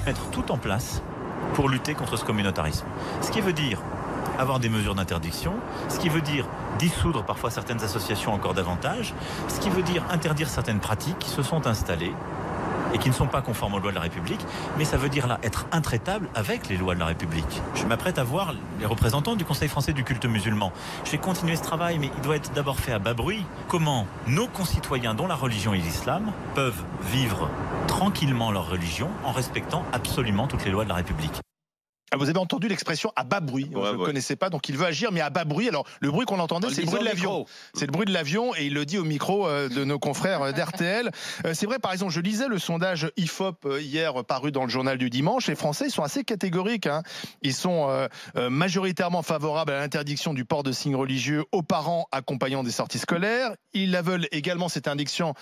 mettre tout en place pour lutter contre ce communautarisme. Ce qui veut dire avoir des mesures d'interdiction, ce qui veut dire dissoudre parfois certaines associations encore davantage, ce qui veut dire interdire certaines pratiques qui se sont installées et qui ne sont pas conformes aux lois de la République, mais ça veut dire là être intraitable avec les lois de la République. Je m'apprête à voir les représentants du Conseil français du culte musulman. Je vais continuer ce travail, mais il doit être d'abord fait à bas bruit. Comment nos concitoyens dont la religion est l'islam peuvent vivre tranquillement leur religion en respectant absolument toutes les lois de la République. Ah, vous avez entendu l'expression à bas bruit. Je ne connaissais pas, donc il veut agir, mais à bas bruit. Alors, le bruit qu'on entendait, c'est le bruit de l'avion. C'est le bruit de l'avion, et il le dit au micro de nos confrères d'RTL. C'est vrai, par exemple, je lisais le sondage IFOP hier paru dans le journal du dimanche. Les Français sont assez catégoriques, hein. Ils sont majoritairement favorables à l'interdiction du port de signes religieux aux parents accompagnant des sorties scolaires. Ils la veulent également, cette interdiction,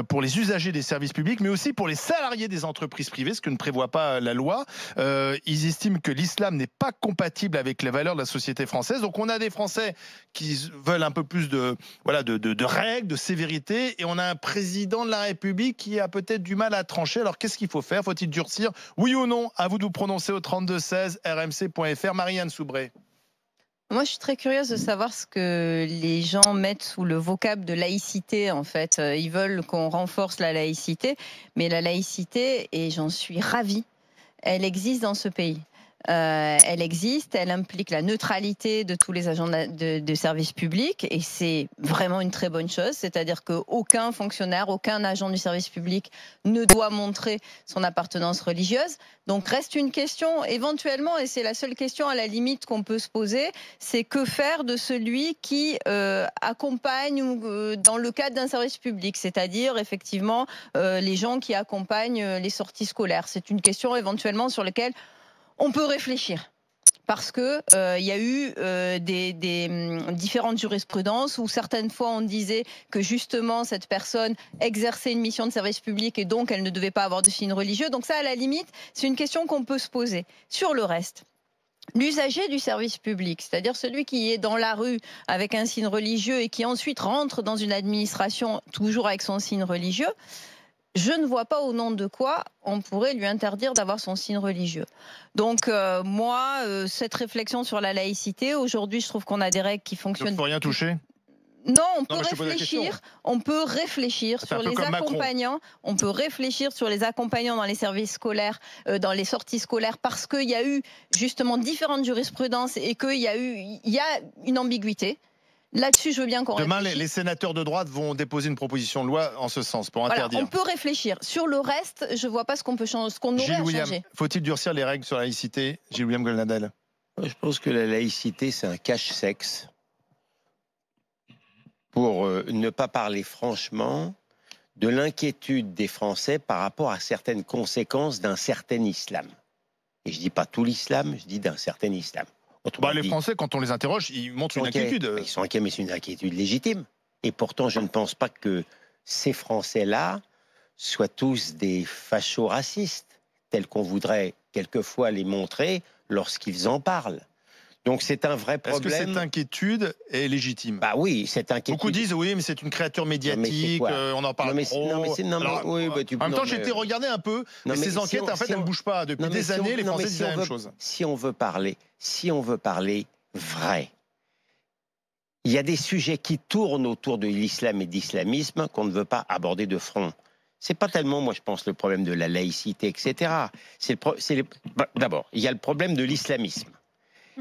pour les usagers des services publics, mais aussi pour les salariés des entreprises privées, ce que ne prévoit pas la loi. Ils estiment que l'islam n'est pas compatible avec les valeurs de la société française. Donc on a des Français qui veulent un peu plus de règles, de sévérité, et on a un président de la République qui a peut-être du mal à trancher. Alors qu'est-ce qu'il faut faire? Faut-il durcir? Oui ou non? À vous de vous prononcer au 32-16, rmc.fr. Marianne Soubray. Moi, je suis très curieuse de savoir ce que les gens mettent sous le vocable de laïcité, en fait. Ils veulent qu'on renforce la laïcité, mais la laïcité, et j'en suis ravie, elle existe dans ce pays. Elle existe, elle implique la neutralité de tous les agents de service public, et c'est vraiment une très bonne chose. C'est-à-dire qu'aucun fonctionnaire, aucun agent du service public ne doit montrer son appartenance religieuse. Donc reste une question éventuellement, et c'est la seule question à la limite qu'on peut se poser, c'est que faire de celui qui accompagne dans le cadre d'un service public, c'est-à-dire effectivement les gens qui accompagnent les sorties scolaires. C'est une question éventuellement sur laquelle on peut réfléchir, parce que y a eu des différentes jurisprudences où certaines fois on disait que justement cette personne exerçait une mission de service public et donc elle ne devait pas avoir de signe religieux. Donc ça, à la limite, c'est une question qu'on peut se poser. Sur le reste, l'usager du service public, c'est-à-dire celui qui est dans la rue avec un signe religieux et qui ensuite rentre dans une administration toujours avec son signe religieux, je ne vois pas au nom de quoi on pourrait lui interdire d'avoir son signe religieux. Donc moi, cette réflexion sur la laïcité, aujourd'hui je trouve qu'on a des règles qui fonctionnent. Il ne faut rien toucher? Non, on peut réfléchir sur les accompagnants. On peut réfléchir sur les accompagnants dans les services scolaires, dans les sorties scolaires, parce qu'il y a eu justement différentes jurisprudences et qu'il y a une ambiguïté. Là-dessus, je veux bien qu'on réfléchisse. Demain, les sénateurs de droite vont déposer une proposition de loi en ce sens, pour interdire. On peut réfléchir. Sur le reste, je ne vois pas ce qu'on aurait à changer. Faut-il durcir les règles sur la laïcité? Gilles-William Goldnadel. Je pense que la laïcité, c'est un cache-sexe pour ne pas parler franchement de l'inquiétude des Français par rapport à certaines conséquences d'un certain islam. Et je ne dis pas tout l'islam, je dis d'un certain islam. Les Français, quand on les interroge, ils montrent une inquiétude. Ils sont inquiets, mais c'est une inquiétude légitime. Et pourtant, je ne pense pas que ces Français-là soient tous des fachos racistes, tels qu'on voudrait quelquefois les montrer lorsqu'ils en parlent. Donc c'est un vrai problème. Est-ce que cette inquiétude est légitime? Bah oui, cette inquiétude. Beaucoup disent oui, mais c'est une créature médiatique, on en parle trop. En même temps, j'ai été regarder un peu, mais ces enquêtes, en fait, elles ne bougent pas. Depuis des années, les Français disent la même chose. Si on veut parler vrai, il y a des sujets qui tournent autour de l'islam et de l'islamisme qu'on ne veut pas aborder de front. C'est pas tellement, moi, je pense, le problème de la laïcité, etc. D'abord, il y a le problème de l'islamisme.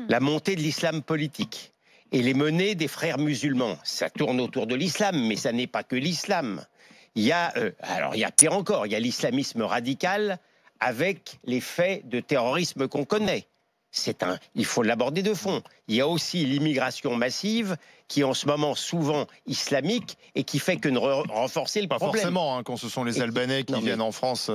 La montée de l'islam politique et les menées des frères musulmans, ça tourne autour de l'islam, mais ça n'est pas que l'islam. Il y a pire encore, il y a l'islamisme radical avec les faits de terrorisme qu'on connaît. Il faut l'aborder de fond. Il y a aussi l'immigration massive qui est en ce moment souvent islamique et qui fait que ne renforcer le problème. Pas forcément, quand ce sont les Albanais qui viennent en France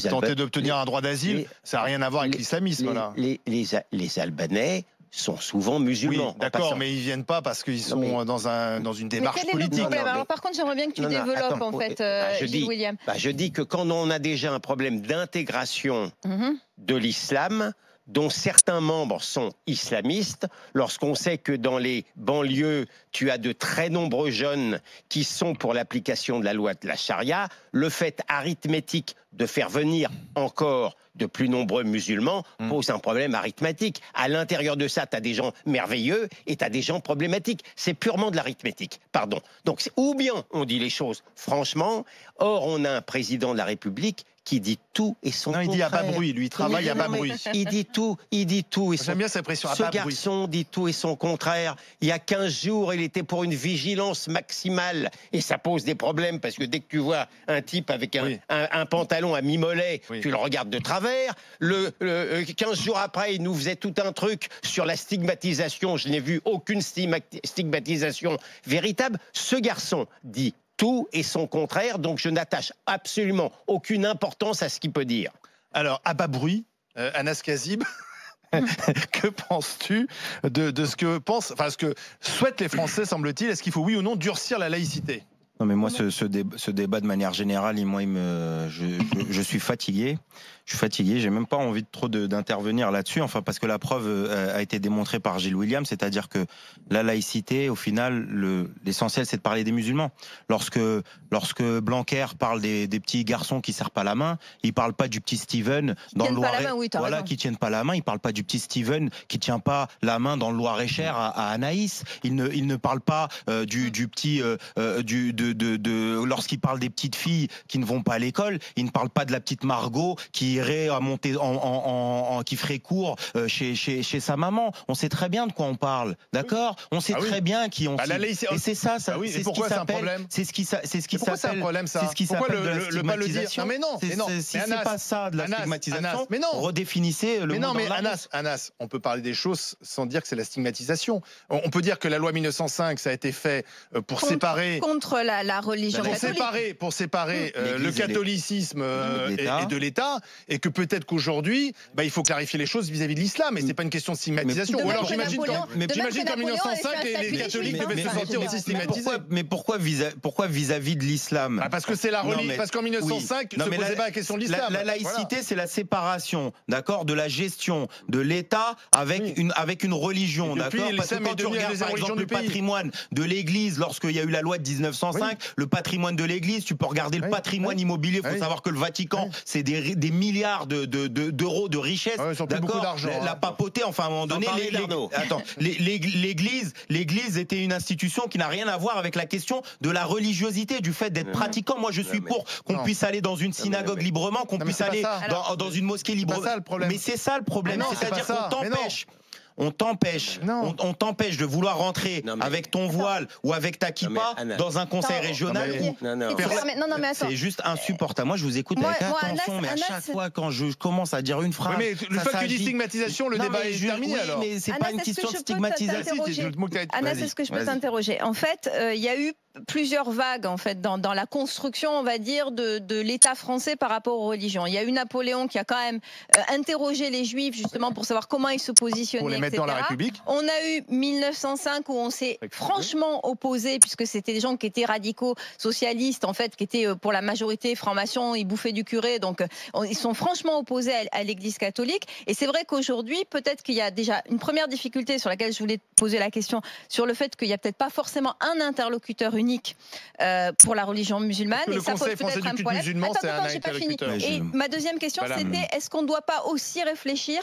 tenter d'obtenir un droit d'asile, ça n'a rien à voir avec l'islamisme. Les Albanais sont souvent musulmans. Oui, d'accord, mais ils ne viennent pas parce qu'ils sont dans une démarche politique. Alors, par contre, j'aimerais bien que tu développes, Gilles William. Je dis que quand on a déjà un problème d'intégration de l'islam, dont certains membres sont islamistes, lorsqu'on sait que dans les banlieues, tu as de très nombreux jeunes qui sont pour l'application de la loi de la charia, le fait arithmétique de faire venir encore de plus nombreux musulmans pose un problème arithmétique. À l'intérieur de ça, tu as des gens merveilleux et tu as des gens problématiques. C'est purement de l'arithmétique, pardon. Donc, ou bien on dit les choses franchement, or on a un président de la République qui dit tout et son contraire. Il dit à bas bruit, lui, il travaille à bas bruit. Il dit tout et son... J'aime bien cette expression, à bas bruit. Ce garçon dit tout et son contraire. Il y a 15 jours, il était pour une vigilance maximale. Et ça pose des problèmes, parce que dès que tu vois un type avec un pantalon à mi-mollet, tu le regardes de travers. 15 jours après, il nous faisait tout un truc sur la stigmatisation. Je n'ai vu aucune stigmatisation véritable. Ce garçon dit tout et son contraire, donc je n'attache absolument aucune importance à ce qu'il peut dire. Alors, à bas bruit, Anas Kazib, que penses-tu de ce que pensent, enfin ce que souhaitent les Français, semble-t-il? Est-ce qu'il faut, oui ou non, durcir la laïcité? Non, mais moi, ce débat, de manière générale, je suis fatigué. Je suis fatigué, j'ai même pas envie de trop d'intervenir là-dessus, enfin parce que la preuve a été démontrée par Gilles William, c'est-à-dire que la laïcité, au final, l'essentiel c'est de parler des musulmans. Lorsque Blanquer parle des petits garçons qui serrent pas la main, il parle pas du petit Steven dans le Loiret, voilà, qui tiennent pas la main, il parle pas du petit Steven qui tient pas la main dans le Loir-et-Cher à Anaïs, il ne parle pas du petit lorsqu'il parle des petites filles qui ne vont pas à l'école, il ne parle pas de la petite Margot qui irait à monter qui ferait cours chez sa maman. On sait très bien de quoi on parle, d'accord? On sait très bien qui on et c'est ça, oui, c'est ce qui s'appelle, c'est ce qui s'appelle le pas le dire. Non mais non, c'est pas ça de la stigmatisation. Mais non, redéfinissez le mot. Mais non, mais Anas, on peut parler des choses sans dire que c'est la stigmatisation. On peut dire que la loi 1905, ça a été fait pour séparer contre la religion catholique. Pour séparer le catholicisme et de l'État, et que peut-être qu'aujourd'hui, il faut clarifier les choses vis-à-vis de l'islam, et c'est pas une question de stigmatisation. Ou alors j'imagine qu'en 1905, les catholiques devaient se sentir aussi stigmatisés. Mais pourquoi vis-à-vis de l'islam? Parce que c'est la religion. Parce qu'en 1905, se posait pas la question de l'islam. La laïcité, c'est la séparation, d'accord, de la gestion de l'État avec une religion, d'accord. Parce que quand tu regardes par exemple le patrimoine de l'Église, lorsqu'il y a eu la loi de 1905, le patrimoine de l'Église, tu peux regarder le patrimoine immobilier. Il faut savoir que le Vatican, c'est des milliards d'euros de richesse, d'accord. La papauté, enfin à un moment donné, l'Église était une institution qui n'a rien à voir avec la question de la religiosité, du fait d'être pratiquant. Moi, je suis pour qu'on puisse aller dans une synagogue librement, qu'on puisse aller dans une mosquée librement. Mais c'est ça le problème, c'est-à-dire qu'on t'empêche. On t'empêche de vouloir rentrer avec ton voile ou avec ta kippa dans un conseil régional. C'est juste insupportable. Moi, je vous écoute avec attention, mais à chaque fois quand je commence à dire une phrase, mais le fait que tu dis stigmatisation, le débat est terminé alors. Mais c'est pas une question de stigmatisation. Anas, est-ce que je peux t'interroger? En fait, il y a eu plusieurs vagues en fait dans la construction, on va dire, de l'État français par rapport aux religions. Il y a eu Napoléon qui a quand même interrogé les Juifs justement pour savoir comment ils se positionnaient, etc. Dans la République. On a eu 1905 où on s'est franchement opposé, puisque c'était des gens qui étaient radicaux socialistes en fait, qui étaient pour la majorité franc-maçon, ils bouffaient du curé, donc ils sont franchement opposés à l'Église catholique. Et c'est vrai qu'aujourd'hui, peut-être qu'il y a déjà une première difficulté sur laquelle je voulais poser la question, sur le fait qu'il n'y a peut-être pas forcément un interlocuteur unique pour la religion musulmane. Et ça pose peut-être un problème. Attends, j'ai pas fini. Et ma deuxième question, c'était est-ce qu'on ne doit pas aussi réfléchir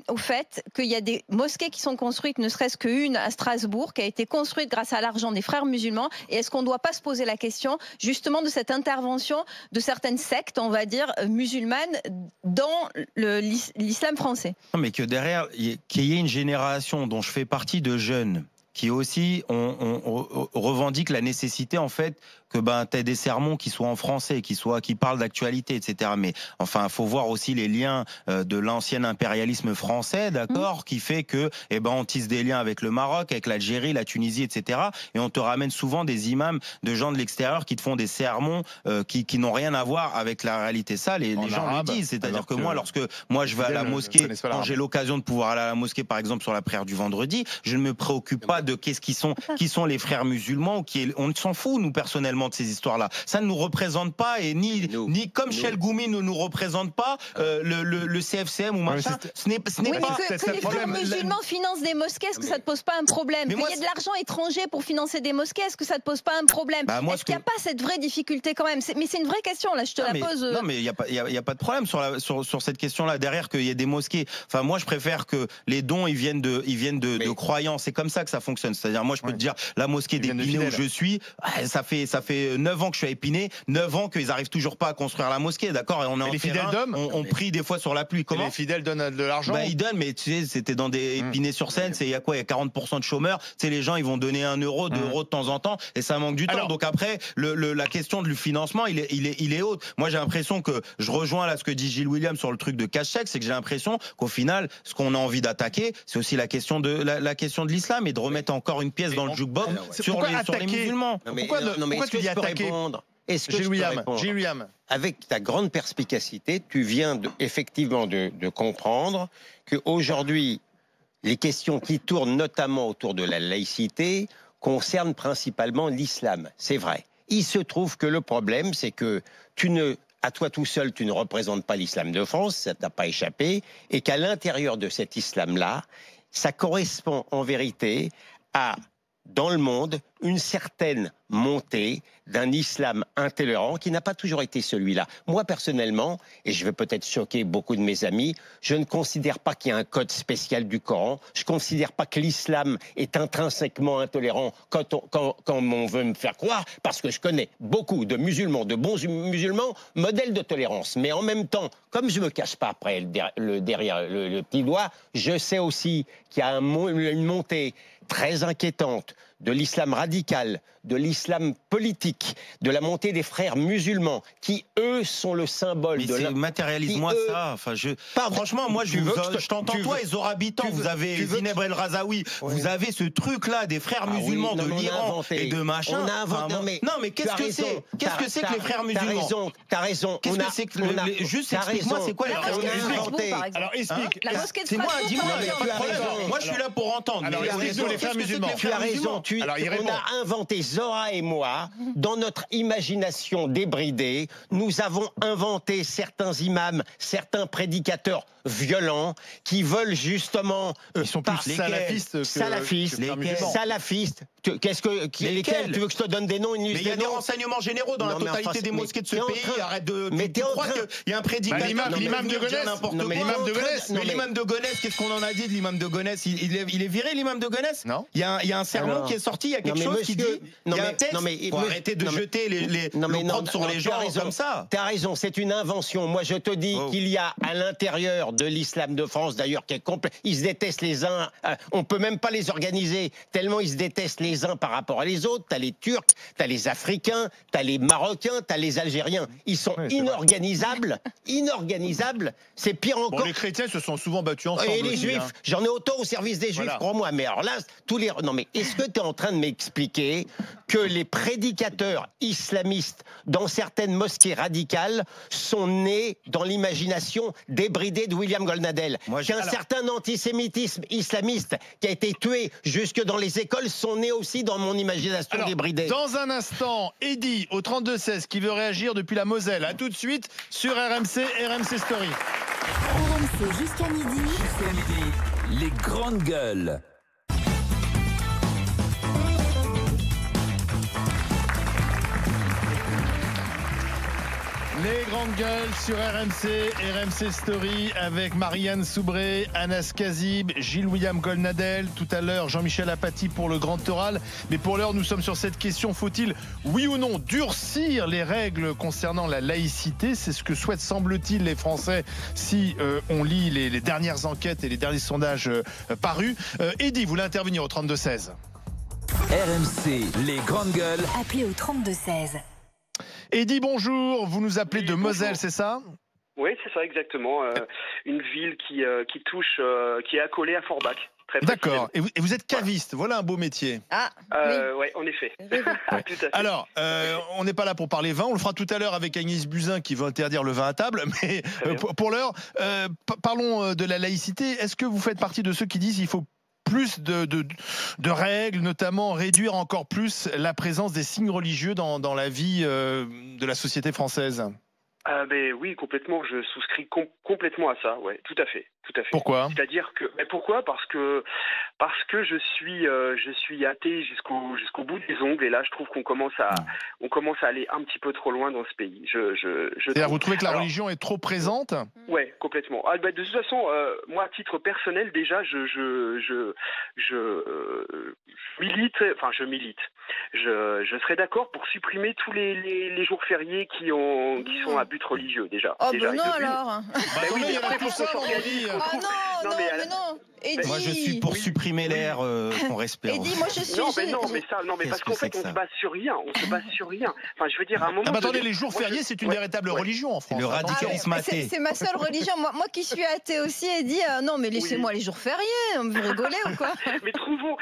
au fait qu'il y a des mosquées qui sont construites, ne serait-ce qu'une à Strasbourg, qui a été construite grâce à l'argent des frères musulmans. Et est-ce qu'on ne doit pas se poser la question justement de cette intervention de certaines sectes, on va dire, musulmanes dans l'islam français? Non, mais que derrière, qu'il y ait une génération dont je fais partie de jeunes qui aussi on revendique la nécessité en fait que t'aies des sermons qui soient en français, qui parlent d'actualité, etc. Mais enfin, faut voir aussi les liens de l'ancien impérialisme français, d'accord, qui fait que on tisse des liens avec le Maroc, avec l'Algérie, la Tunisie, etc. Et on te ramène souvent des imams de gens de l'extérieur qui te font des sermons qui n'ont rien à voir avec la réalité. Ça, les gens le disent. C'est-à-dire que moi, lorsque je vais à la mosquée, quand j'ai l'occasion de pouvoir aller à la mosquée, par exemple sur la prière du vendredi, je ne me préoccupe pas de qui sont les frères musulmans, on s'en fout nous personnellement. musulmans de ces histoires-là. Ça ne nous représente pas et ni comme Shell Goumi ne nous représente pas le CFCM ou machin. Ce n'est pas. Que les frères musulmans financent des mosquées, est-ce que ça te pose pas un problème? Qu'il y ait de l'argent étranger pour financer des mosquées, est-ce que ça te pose pas un problème? Est-ce qu'il n'y a pas cette vraie difficulté quand même? Mais c'est une vraie question là, je te la pose. Non, mais il y a pas de problème sur cette question-là. Derrière qu'il y ait des mosquées. Enfin, moi, je préfère que les dons ils viennent de croyances. C'est comme ça que ça fonctionne. C'est-à-dire, moi, je peux te dire, la mosquée d'Épinay où je suis, ça fait 9 ans que je suis à Épinay, 9 ans qu'ils arrivent toujours pas à construire la mosquée, d'accord? Et on est en terrain, on prie des fois sur la pluie. Comment? Les fidèles donnent de l'argent? Ils donnent, mais tu sais, c'était dans des Épinay-sur-Seine, il y a quoi? Il y a 40% de chômeurs. Tu sais, les gens, ils vont donner 1 euro, 2 euros de temps en temps, et ça manque du temps. Donc après, la question du financement, il est haute. Moi, j'ai l'impression que je rejoins là ce que dit Gilles William sur le truc de cash-chèque, c'est que j'ai l'impression qu'au final, ce qu'on a envie d'attaquer, c'est aussi la question de l'islam et de remettre encore une pièce dans le jukebox sur les musulmans. Pourquoi tu dis attaquer? Est-ce que Gilles William, avec ta grande perspicacité, tu viens effectivement de comprendre qu'aujourd'hui, les questions qui tournent notamment autour de la laïcité concernent principalement l'islam. C'est vrai. Il se trouve que le problème, c'est que à toi tout seul, tu ne représentes pas l'islam de France, ça t'a pas échappé, et qu'à l'intérieur de cet islam-là, ça correspond en vérité à, dans le monde, une certaine montée d'un islam intolérant qui n'a pas toujours été celui-là. Moi, personnellement, et je vais peut-être choquer beaucoup de mes amis, je ne considère pas qu'il y a un code spécial du Coran. Je ne considère pas que l'islam est intrinsèquement intolérant quand on veut me faire croire, parce que je connais beaucoup de musulmans, de bons musulmans, modèles de tolérance. Mais en même temps, comme je ne me cache pas après derrière le petit doigt, je sais aussi qu'il y a une montée très inquiétante de l'islam radical, de l'islam politique, de la montée des frères musulmans, qui, eux, sont le symbole de matérialise-moi ça. Enfin, franchement, moi, je t'entends, toi et Zora Bitan, vous avez Zineb El Razaoui, vous avez ce truc-là des frères musulmans de l'Iran et de machin. Non, mais qu'est-ce que c'est? Qu'est-ce que c'est que les frères musulmans? T'as raison. Qu'est-ce que c'est que juste explique-moi, c'est quoi les frères musulmans? Alors, explique. La mosquée de Strasbourg, dis-moi, il n'y a pas de problème. Moi, je suis là pour entendre. Alors, explique-nous les frères musulmans. Tu as raison. On a inventé, Zora et moi, dans notre imagination débridée, nous avons inventé certains imams, certains prédicateurs violents qui veulent justement... Ils sont plus salafistes que salafistes. Lesquels? Tu veux que je te donne des noms? Mais il y a des renseignements généraux dans la totalité des mosquées de ce pays. Arrête de... Tu crois qu'il y a un prédicateur... L'imam de Gonesse. Mais l'imam de Gonesse, qu'est-ce qu'on en a dit de l'imam de Gonesse? Il est viré, l'imam de Gonesse? Non. Il y a un sermon qui est sorti, il y a quelque chose qui dit... Il y a un texte pour arrêter de jeter les prods sur les gens comme ça. T'as raison, c'est une invention. Moi, je te dis qu'il y a à l'intérieur de l'islam de France, d'ailleurs, qui est complet. Ils se détestent les uns. On peut même pas les organiser tellement ils se détestent les uns par rapport à les autres. T'as les Turcs, t'as les Africains, t'as les Marocains, t'as les Algériens. Ils sont inorganisables. Inorganisables. C'est pire encore. Bon, les chrétiens se sont souvent battus ensemble. Et les Juifs. J'en ai autant au service des Juifs, crois-moi. Mais alors là, non, mais est-ce que tu es en train de m'expliquer que les prédicateurs islamistes dans certaines mosquées radicales sont nés dans l'imagination débridée de William Goldnadel? Qu'un certain antisémitisme islamiste qui a été tué jusque dans les écoles sont nés aussi dans mon imagination débridée. Dans un instant, Eddy au 32-16 qui veut réagir depuis la Moselle. À tout de suite sur RMC Story. RMC jusqu'à midi. Les grandes gueules. Les grandes gueules sur RMC Story avec Marianne Soubré, Anas Kazib, Gilles William Goldnadel. Tout à l'heure, Jean-Michel Apathy pour le grand oral. Mais pour l'heure, nous sommes sur cette question. Faut-il, oui ou non, durcir les règles concernant la laïcité? C'est ce que souhaitent, semble-t-il, les Français si on lit les dernières enquêtes et les derniers sondages parus. Eddy, vous voulez intervenir au 32-16? RMC, les grandes gueules. Appelez au 32-16. Eddy, bonjour. Vous nous appelez de Moselle, c'est ça? Oui, c'est ça, exactement. Une ville qui est accolée à Forbach. D'accord. Et vous êtes caviste. Voilà un beau métier. Oui, en effet. Tout à fait. Alors, on n'est pas là pour parler vin. On le fera tout à l'heure avec Agnès Buzyn qui veut interdire le vin à table. Mais pour l'heure, parlons de la laïcité. Est-ce que vous faites partie de ceux qui disent qu'il faut plus de règles, notamment réduire encore plus la présence des signes religieux dans la vie de la société française? Oui, complètement. Je souscris complètement à ça. Ouais, tout à fait. Pourquoi? C'est-à-dire que, pourquoi? Parce que je suis athée jusqu'au bout des ongles. Et là, je trouve qu'on commence à aller un petit peu trop loin dans ce pays. C'est-à-dire, vous trouvez que la religion est trop présente? Ouais, complètement. De toute façon, moi, à titre personnel, déjà, je milite. Je serais d'accord pour supprimer tous les jours fériés qui sont à but religieux, déjà. Oh, déjà, non, alors. Oui, il y en a après, tout ça, vendredi. Non. Eddie. Moi, je suis pour supprimer l'air qu'on respire. Eddie, moi, je suis... mais parce qu'en fait, on se base sur rien. Enfin, je veux dire, à un moment... attendez, les jours fériés, c'est une véritable religion en France. Le radicalisme athée. C'est ma seule religion. Moi qui suis athée aussi, Eddie, non, mais laissez-moi les jours fériés. Vous rigolez ou quoi? Mais trouvons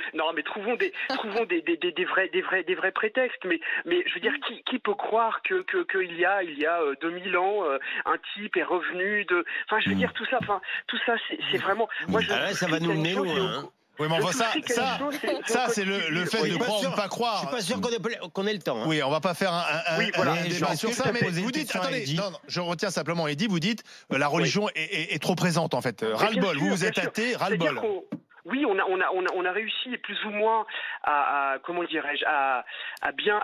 des vrais prétextes. Mais je veux dire, qui peut croire qu'il y a 2000 ans, un type est revenu de... Enfin, je veux dire, tout ça, c'est vraiment... Moi, ça va nous mener loin. Oui, mais enfin, ça c'est le fait de croire ou ne pas croire. Je suis pas sûr qu'on ait le temps. Oui, on va pas faire un débat sur ça, mais vous dites, attendez, non, je retiens simplement, Eddie, vous dites, la religion est trop présente, en fait. Ras-le-bol, vous êtes athée, ras-le-bol. Oui, on a réussi plus ou moins à comment dirais-je, à bien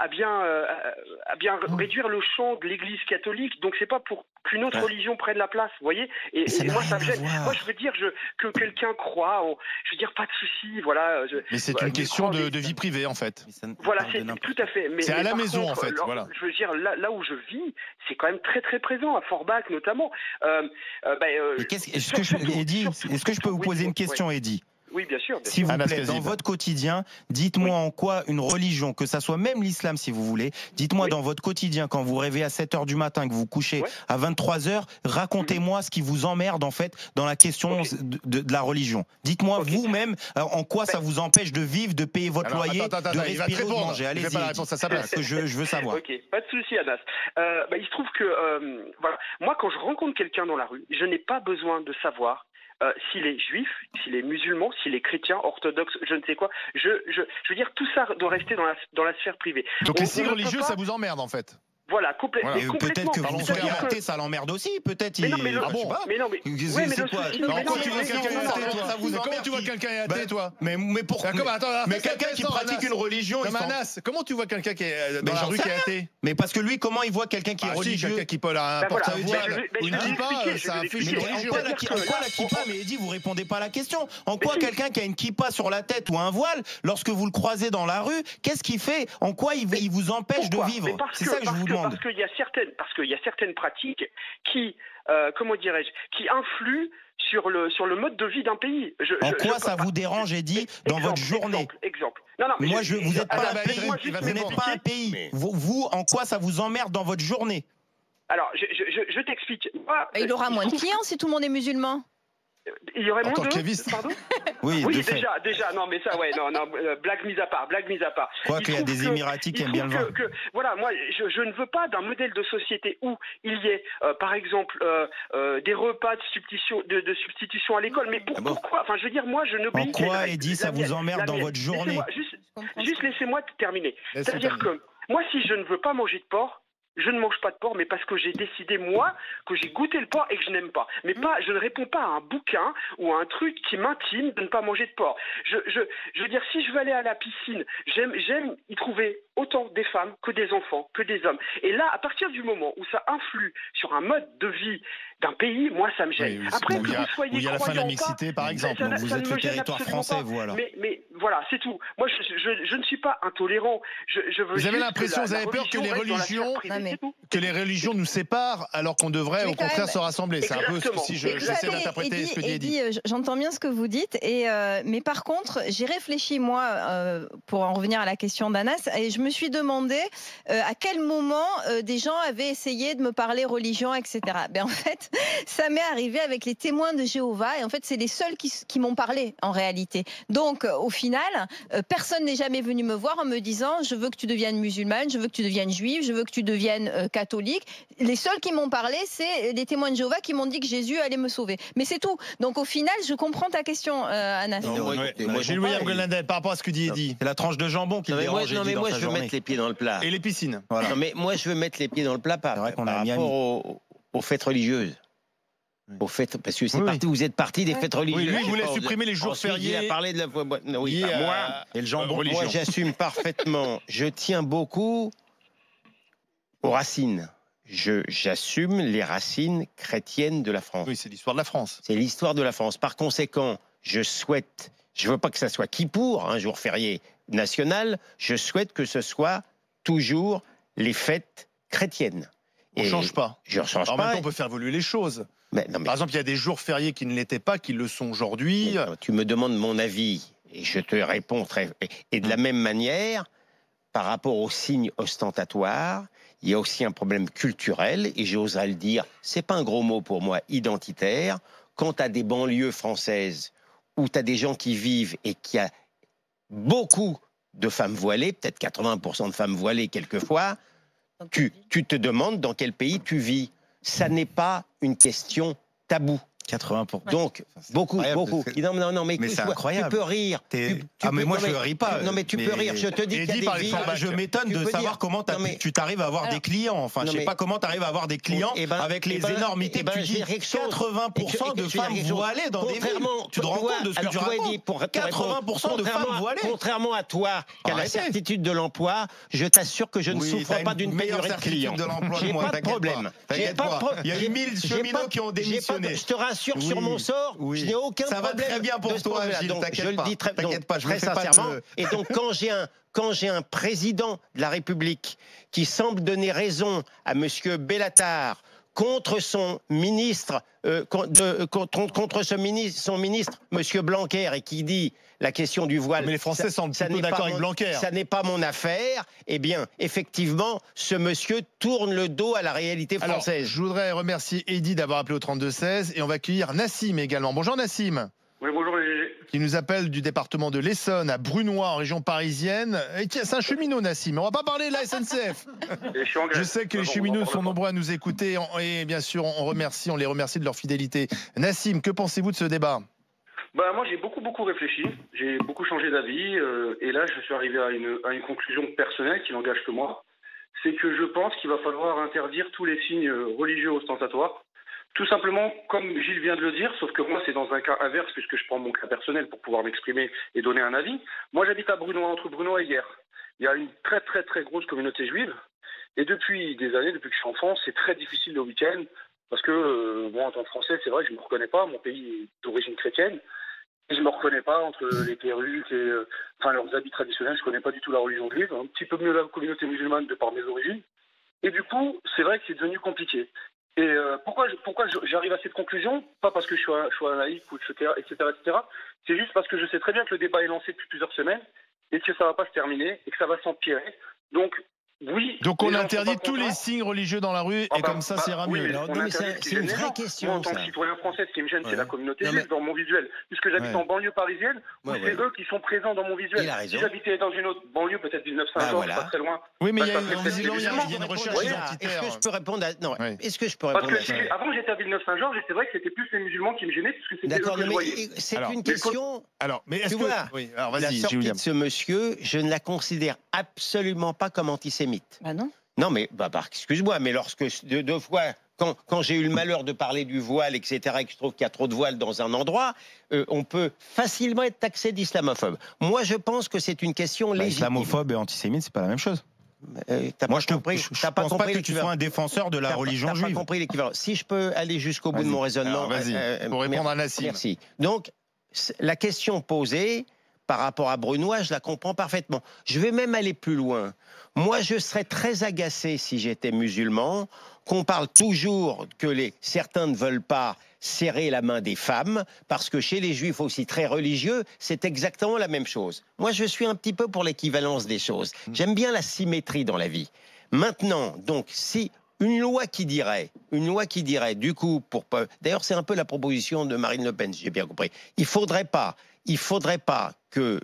réduire le champ de l'Église catholique. Donc c'est pas pour qu'une autre religion prenne la place, vous voyez. Et moi ça me gêne. Moi je veux dire que quelqu'un croit, je veux dire pas de souci, voilà. Mais c'est une question de vie privée en fait. Voilà, c'est tout à fait. C'est à la maison en fait. Voilà. Je veux dire là où je vis, c'est quand même très très présent à Forbach notamment. Est-ce que je peux vous poser une question, Eddie? Oui, bien sûr. S'il vous plaît, dans votre quotidien, dites-moi en quoi une religion, que ça soit même l'islam si vous voulez, dites-moi dans votre quotidien, quand vous rêvez à 7h du matin, que vous couchez à 23h, racontez-moi ce qui vous emmerde en fait dans la question de la religion. Dites-moi vous-même en quoi ça vous empêche de vivre, de payer votre loyer, de respirer ou de manger. Allez-y, je veux savoir. Ok, pas de souci, Anas. Il se trouve que voilà, moi quand je rencontre quelqu'un dans la rue, je n'ai pas besoin de savoir s'il est juif, s'il est musulman, s'il est chrétien, orthodoxe, je ne sais quoi. Je veux dire, tout ça doit rester dans la sphère privée. Donc les signes religieux, ça vous emmerde en fait? Voilà, complètement. Peut-être que vous soyez athée, ça l'emmerde aussi. Peut-être. Mais non, mais c'est quoi? Comment tu vois quelqu'un est athée, toi? Comment tu vois quelqu'un est athée, toi? Mais pourquoi? Mais quelqu'un qui pratique une religion. Comment tu vois quelqu'un qui est dans la rue qui est athée? Mais parce que lui, comment il voit quelqu'un qui est religieux? Quelqu'un qui porte un porte-voile ou une kippa, ça affiche une religion. En quoi la kippa? Mais Eddie, vous répondez pas à la question. En quoi quelqu'un qui a une kippa sur la tête ou un voile, lorsque vous le croisez dans la rue, qu'est-ce qu'il fait? En quoi il vous empêche de vivre? C'est ça que je vous demande. Parce qu'il y a certaines pratiques qui, comment dirais-je, qui influent sur le mode de vie d'un pays. En quoi ça vous dérange, Eddie, dans votre journée? Exemple. Non, mais vous n'êtes pas un pays. Vous n'êtes pas un pays. Vous, en quoi ça vous emmerde dans votre journée? Alors, je t'explique. Il aura moins de clients si tout le monde est musulman. Il y aurait moins de... Pardon? Oui, déjà, non, mais ça, blague mise à part. Quoi qu'il y a des Émiratis qui aiment bien le vin. Voilà, moi, je ne veux pas d'un modèle de société où il y ait, par exemple, des repas de substitution à l'école. Mais pourquoi? Enfin, je veux dire, moi, je n'obéis. En quoi, Eddie, ça vous emmerde dans votre journée? Juste laissez-moi terminer. C'est-à-dire que moi, si je ne veux pas manger de porc, je ne mange pas de porc, mais parce que j'ai décidé, moi, que j'ai goûté le porc et que je n'aime pas. Mais je ne réponds pas à un bouquin ou à un truc qui m'intime de ne pas manger de porc. Je veux dire, si je veux aller à la piscine, j'aime y trouver autant des femmes que des enfants, que des hommes. Et là, à partir du moment où ça influe sur un mode de vie d'un pays, moi, ça me gêne. Oui, après, que vous soyez il y a la fin de la mixité, par exemple. Donc vous êtes le territoire français, vous, alors. Mais voilà, c'est tout. Moi, je ne suis pas intolérant. Vous avez l'impression, vous avez peur que les religions nous séparent, alors qu'on devrait, au contraire, se rassembler. C'est un peu si j'essaie d'interpréter ce que dit Eddie. J'entends bien ce que vous dites, mais par contre, j'ai réfléchi, moi, pour en revenir à la question d'Anas, et je me suis demandé à quel moment des gens avaient essayé de me parler religion, etc. Ben, en fait, ça m'est arrivé avec les témoins de Jéhovah, et en fait, c'est les seuls qui m'ont parlé, en réalité. Donc, au final, personne n'est jamais venu me voir en me disant « je veux que tu deviennes musulmane, je veux que tu deviennes juive, je veux que tu deviennes catholique ». Les seuls qui m'ont parlé, c'est les témoins de Jéhovah qui m'ont dit que Jésus allait me sauver. Mais c'est tout. Donc, au final, je comprends ta question, Anas. Moi, j'ai William Golnadel par rapport à ce que dit Eddy. C'est la tranche de jambon qui le dérange. Non, mais moi, je veux mettre les pieds dans le plat. Et les piscines. Voilà. Non, mais moi, je veux mettre les pieds dans le plat par rapport aux fêtes religieuses. Aux fêtes, parce que vous êtes parti des fêtes religieuses. Oui, lui, il voulait supprimer les jours fériés. Il a parlé de la foi. Oui, moi, et le jambon. Moi, j'assume parfaitement. Je tiens beaucoup aux racines. J'assume les racines chrétiennes de la France. Oui, c'est l'histoire de la France. C'est l'histoire de la France. Par conséquent, je veux pas que ça soit Kippour, un jour férié national, je souhaite que ce soit toujours les fêtes chrétiennes. On ne change pas. Je ne change pas. Maintenant, on peut faire évoluer les choses. Par exemple, il y a des jours fériés qui ne l'étaient pas, qui le sont aujourd'hui. Tu me demandes mon avis et je te réponds Et de la même manière, par rapport aux signes ostentatoires, il y a aussi un problème culturel, et j'oserais le dire, c'est pas un gros mot pour moi, identitaire. Quand tu as des banlieues françaises où tu as des gens qui vivent et qu'il y a beaucoup de femmes voilées, peut-être 80% de femmes voilées quelquefois, tu te demandes dans quel pays tu vis. Ça n'est pas une question taboue. 80%. Donc, beaucoup. Non, mais c'est incroyable. Tu peux rire. Mais moi, je ne ris pas. Non, mais tu peux rire. Je te dis qu'il y a des vies. Je m'étonne de savoir comment tu t'arrives à avoir des clients. Enfin, je ne sais pas comment tu arrives à avoir des clients avec les énormités. Tu dis 80% de femmes voilées dans des villes. Tu te rends compte de ce que tu racontes? 80% de femmes voilées. Contrairement à toi, qui a la certitude de l'emploi, je t'assure que je ne souffre pas d'une pénurie de clients. J'ai pas de problème. Il y a eu 1000 cheminots qui ont démissionné. Sur mon sort, je n'ai aucun problème. Ça va très bien pour toi, Gilles, je le dis très sincèrement. Et donc, quand j'ai un président de la République qui semble donner raison à monsieur Bellatar contre son ministre, son ministre, monsieur Blanquer, et qui dit la question du voile. Mais les Français semblent plutôt d'accord avec Blanquer. Ça n'est pas mon affaire. Eh bien, effectivement, ce monsieur tourne le dos à la réalité française. Alors, je voudrais remercier Eddy d'avoir appelé au 32-16 et on va accueillir Nassim également. Bonjour Nassim. Oui, bonjour. Qui nous appelle du département de l'Essonne à Brunois en région parisienne. Et tiens, c'est un cheminot, Nassim. On va pas parler de la SNCF. Je sais que les cheminots sont nombreux à nous écouter et bien sûr, on les remercie de leur fidélité. Nassim, que pensez-vous de ce débat? Moi, j'ai beaucoup réfléchi. J'ai beaucoup changé d'avis. Et là, je suis arrivé à une conclusion personnelle qui n'engage que moi. C'est que je pense qu'il va falloir interdire tous les signes religieux ostentatoires. Tout simplement, comme Gilles vient de le dire, sauf que moi, c'est dans un cas inverse, puisque je prends mon cas personnel pour pouvoir m'exprimer et donner un avis. Moi, j'habite à Brunois, entre Brunois et Hyères. Il y a une très, très, très grosse communauté juive. Et depuis des années, depuis que je suis enfant, c'est très difficile le week-end. Parce que, moi, en tant que Français, c'est vrai que je ne me reconnais pas. Mon pays est d'origine chrétienne. Et je ne me reconnais pas entre les perruques et leurs habits traditionnels. Je ne connais pas du tout la religion juive. Un petit peu mieux la communauté musulmane de par mes origines. Et du coup, c'est vrai que c'est devenu compliqué. Et pourquoi j'arrive à cette conclusion? Pas parce que je suis un laïc, etc. C'est juste parce que je sais très bien que le débat est lancé depuis plusieurs semaines et que ça ne va pas se terminer et que ça va s'empirer. Donc, oui. Donc on interdit tous les signes religieux dans la rue et comme ça, ça ira mieux. C'est une vraie question. Moi, en tant que citoyen français, ce qui me gêne, c'est la communauté juive dans mon visuel. Puisque j'habite en banlieue parisienne, c'est eux qui sont présents dans mon visuel. Si j'habitais dans une autre banlieue, peut-être Villeneuve-Saint-Georges, pas très loin. Oui, mais il y a une recherche identitaire. Est-ce que je peux répondre à ça? Avant, j'étais à Villeneuve-Saint-Georges et c'est vrai que c'était plus les musulmans qui me gênaient puisque c'était eux que je voyais. C'est une question. Alors, mais est-ce que la sortie de ce monsieur, je ne la considère absolument pas comme antisémite. Bah non. Non, mais excuse-moi, mais lorsque deux fois, quand j'ai eu le malheur de parler du voile, etc., et que je trouve qu'il y a trop de voiles dans un endroit, on peut facilement être taxé d'islamophobe. Moi, je pense que c'est une question légitime. Islamophobe et antisémite, c'est pas la même chose. Moi, je pense pas que tu sois un défenseur de la religion juive. T'as pas compris l'équivalent. Si je peux aller jusqu'au bout de mon raisonnement, vas-y, pour répondre à Nassim. Merci. Donc, la question posée par rapport à Brunois, je la comprends parfaitement. Je vais même aller plus loin. Moi, je serais très agacé si j'étais musulman, qu'on parle toujours que certains ne veulent pas serrer la main des femmes, parce que chez les juifs aussi très religieux, c'est exactement la même chose. Moi, je suis un petit peu pour l'équivalence des choses. J'aime bien la symétrie dans la vie. Maintenant, donc, si une loi qui dirait, du coup, d'ailleurs, c'est un peu la proposition de Marine Le Pen, si j'ai bien compris. Il faudrait que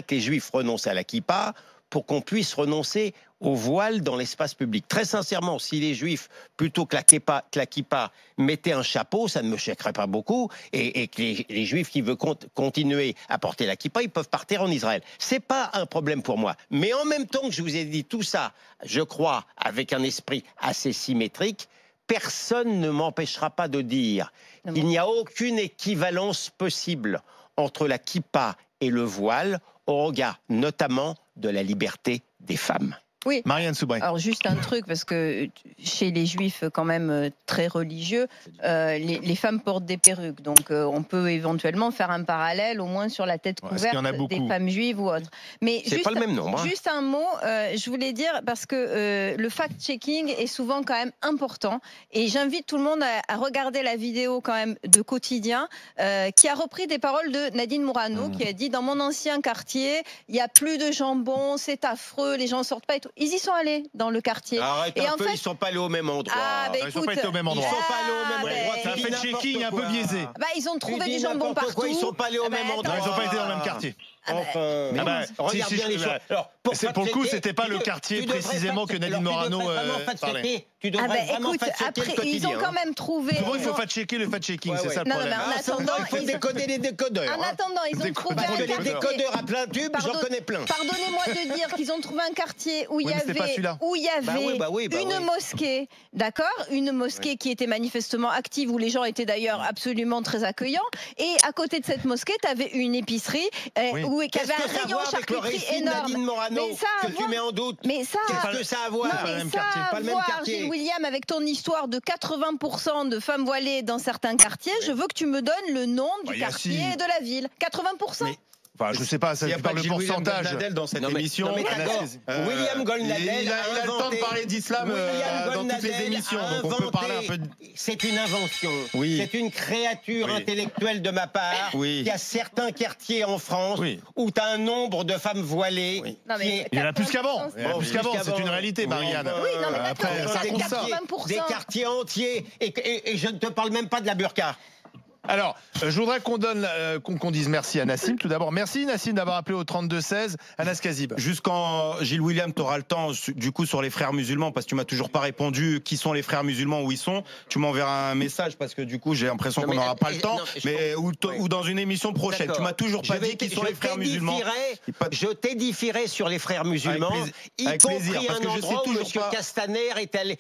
les juifs renoncent à la kippa pour qu'on puisse renoncer au voile dans l'espace public. Très sincèrement, si les juifs, plutôt que la kippa, mettaient un chapeau, ça ne me choquerait pas beaucoup, et que les juifs qui veulent continuer à porter la kippa, ils peuvent partir en Israël. C'est pas un problème pour moi. Mais en même temps que je vous ai dit tout ça, je crois, avec un esprit assez symétrique, personne ne m'empêchera pas de dire qu'il n'y a aucune équivalence possible entre la kippa et le voile, au regard notamment de la liberté des femmes. Oui. Marianne Soubray. Alors juste un truc, parce que chez les juifs quand même très religieux, les femmes portent des perruques. Donc on peut éventuellement faire un parallèle au moins sur la tête couverte des femmes juives ou autres. Mais c'est pas le même nombre. Juste un mot, je voulais dire, parce que le fact-checking est souvent quand même important. Et j'invite tout le monde à regarder la vidéo quand même de Quotidien, qui a repris des paroles de Nadine Morano, qui a dit « Dans mon ancien quartier, il n'y a plus de jambon, c'est affreux, les gens sortent pas et tout ». Ils y sont allés dans le quartier. Arrête un peu, ils sont pas allés au même endroit. Ils ne sont pas allés au même endroit. Ils sont pas allés au même endroit. C'est un fact-checking un peu biaisé. Ils ont trouvé du jambon partout. Ils sont pas allés au même endroit. Ils n'ont pas été dans le même quartier. Regarde bien les choses. Alors, pour le coup, c'était pas le quartier précisément que Nadine Morano parlait. Tu devrais vraiment fact-checker le quotidien. Ils ont quand même trouvé. Pour eux, il faut fact-checker le fact-checking, c'est ça le problème. En attendant, il faut décoder les décodeurs. En attendant, ils ont trouvé un quartier. Les décodeurs à plein tube, j'en connais plein. Pardonnez-moi de dire qu'ils ont trouvé un quartier où il y avait une mosquée, d'accord, une mosquée qui était manifestement active, où les gens étaient d'ailleurs absolument très accueillants. Et à côté de cette mosquée, tu avais une épicerie qui avait un rayon charcuterie énorme. Mais ça, que tu mets en doute. Mais ça, qu'est-ce que ça a à voir? Pas le même quartier. Gilles William, avec ton histoire de 80% de femmes voilées dans certains quartiers, je veux que tu me donnes le nom du quartier et de la ville. 80%. Enfin, je sais pas, ça parle de pourcentage. Goldnadel dans cette émission. William Goldnadel il a le temps de parler d'islam dans toutes les émissions. Donc on peut parler un peu. C'est une invention. C'est une créature intellectuelle de ma part. Il y a certains quartiers en France où tu as un nombre de femmes voilées. Il y en a plus qu'avant. C'est une réalité, Marianne. Oui, non, mais après, ça compte ça. Des quartiers entiers. Et je ne te parle même pas de la burqa. Alors, je voudrais qu'on dise merci à Nassim. Tout d'abord, merci Nassim d'avoir appelé au 32-16. Anas Kazib. Jusqu'en Gilles William, tu auras le temps, du coup, sur les frères musulmans, parce que tu m'as toujours pas répondu qui sont les frères musulmans, où ils sont. Tu m'enverras un message, parce que du coup, j'ai l'impression qu'on n'aura pas le temps, ou dans une émission prochaine. Tu m'as toujours pas dit qui sont les frères musulmans. Je t'édifierai sur les frères musulmans, y compris un endroit où M. Castaner est allé,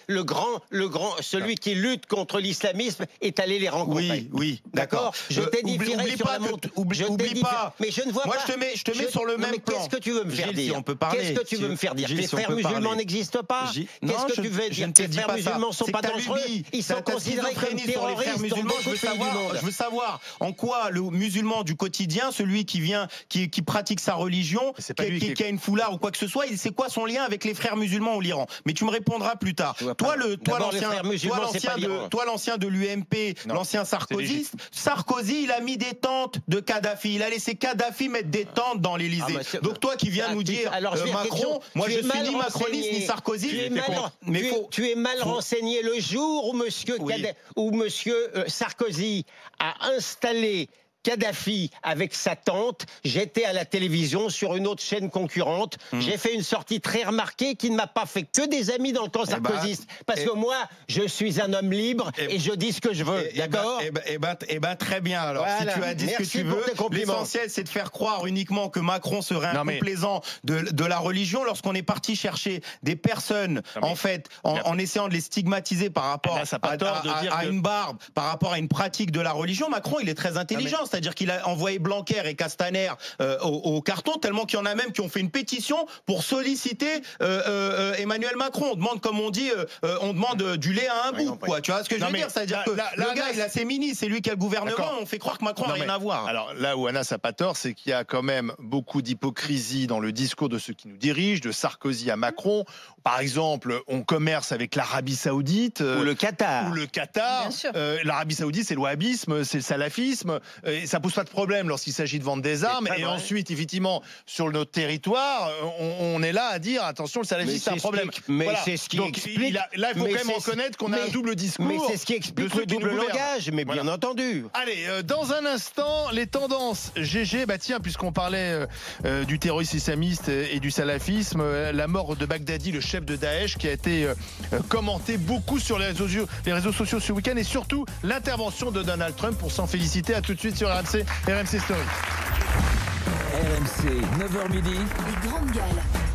celui qui lutte contre l'islamisme, est allé les rencontrer. Oui. D'accord. Je t'édifierai sur la montre. Oublie pas. Mais je ne vois pas. Moi, je te mets sur le même plan. Qu'est-ce que tu veux me faire dire? Si on peut parler. Qu'est-ce que tu veux me faire dire? Les frères musulmans n'existent pas. Qu'est-ce que tu veux dire? Les frères musulmans sont pas dangereux. Ils sont considérés comme terroristes dans beaucoup de pays du monde. Je veux savoir en quoi le musulman du quotidien, celui qui vient, qui pratique sa religion, qui a une foulard ou quoi que ce soit, c'est quoi son lien avec les frères musulmans ou l'Iran? Mais tu me répondras plus tard. Toi, l'ancien de l'UMP, l'ancien Sarkozy. Sarkozy, il a mis des tentes de Kadhafi. Il a laissé Kadhafi mettre des tentes dans l'Élysée. Donc toi qui viens nous dire Macron, moi je suis ni macroniste ni Sarkozy. Tu es mal renseigné. Le jour où monsieur Sarkozy a installé Kadhafi avec sa tante, j'étais à la télévision sur une autre chaîne concurrente. J'ai fait une sortie très remarquée qui ne m'a pas fait que des amis dans le camp sarkozyste. Parce que moi, je suis un homme libre et je dis ce que je veux. D'accord ? Très bien. Alors, voilà. Si tu as dit ce que tu veux, l'essentiel, c'est de faire croire uniquement que Macron serait un complaisant de la religion lorsqu'on est parti chercher des personnes, en fait, en essayant de les stigmatiser par rapport à une barbe, par rapport à une pratique de la religion. Macron, il est très intelligent. c'est-à-dire qu'il a envoyé Blanquer et Castaner au carton, tellement qu'il y en a même qui ont fait une pétition pour solliciter Emmanuel Macron. On demande, comme on dit, on demande du lait à un bout, quoi. Tu vois ce que je veux dire? C'est-à-dire que le gars, il a ses ministres, c'est lui qui a le gouvernement, on fait croire que Macron n'a rien à voir. Alors là où Anas n'a pas tort, c'est qu'il y a quand même beaucoup d'hypocrisie dans le discours de ceux qui nous dirigent, de Sarkozy à Macron. Par exemple, on commerce avec l'Arabie Saoudite. Ou le Qatar. L'Arabie Saoudite, c'est le wahhabisme, c'est le salafisme. Et ça pose pas de problème lorsqu'il s'agit de vendre des armes. Et ensuite, effectivement, sur notre territoire, on est là à dire attention, le salafisme, c'est un problème. Mais c'est ce qui explique. Là, il faut quand même reconnaître qu'on a un double discours. Mais c'est ce qui explique le double langage, mais bien entendu. Allez, dans un instant, les tendances GG. Bah tiens, puisqu'on parlait du terrorisme islamiste et du salafisme, la mort de Baghdadi, le chef de Daesh, qui a été commenté beaucoup sur les réseaux sociaux ce week-end, et surtout l'intervention de Donald Trump pour s'en féliciter. À tout de suite sur RMC Story. RMC, 9h midi. Les grandes gueules.